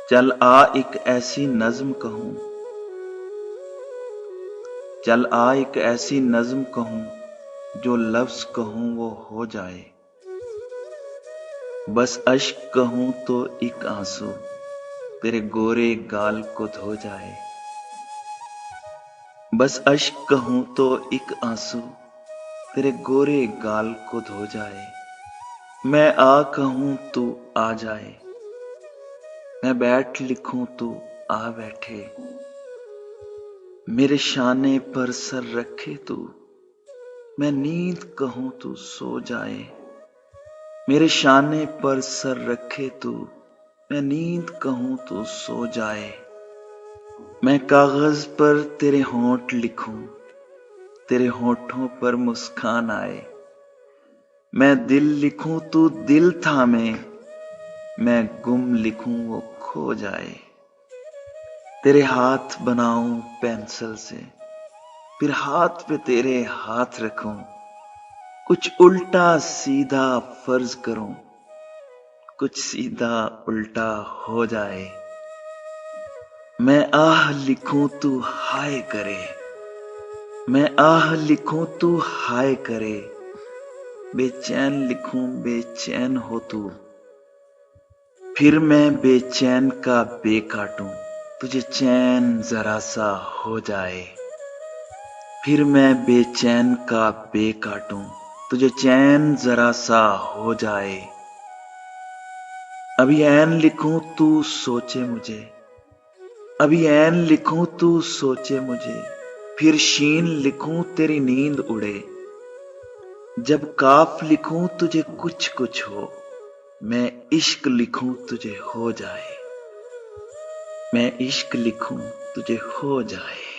चल आ एक ऐसी नज्म कहूं, चल आ एक ऐसी नज्म कहूं जो लफ्ज कहूं वो हो जाए। बस अश्क कहूं तो एक आंसू तेरे गोरे गाल को धो जाए। बस अश्क कहूं तो एक आंसू तेरे गोरे गाल को धो जाए। मैं आ कहूं तू आ जाए, मैं बैठ लिखूं तू आ बैठे। मेरे शाने पर सर रखे तू, मैं नींद कहूं तू सो जाए। मेरे शाने पर सर रखे तू, मैं नींद कहूं तू सो जाए। मैं कागज पर तेरे होंठ लिखूं, तेरे होठों पर मुस्कान आए। मैं दिल लिखूं तू दिल थामे, मैं गुम लिखूं वो खो जाए। तेरे हाथ बनाऊं पेंसिल से, फिर हाथ पे तेरे हाथ रखूं। कुछ उल्टा सीधा फर्ज करूं, कुछ सीधा उल्टा हो जाए। मैं आह लिखूं तू हाय करे, मैं आह लिखूं तू हाय करे। बेचैन लिखूं बेचैन हो तू, फिर मैं बेचैन का बे काटूं तुझे चैन जरा सा हो जाए। फिर मैं बेचैन का बे काटूं तुझे चैन जरा सा हो जाए। अभी ऐन लिखूं तू सोचे मुझे, अभी ऐन लिखूं तू सोचे मुझे। फिर शीन लिखूं तेरी नींद उड़े। जब काफ लिखूं तुझे कुछ कुछ हो, मैं इश्क लिखूं तुझे हो जाए। मैं इश्क लिखूं तुझे हो जाए।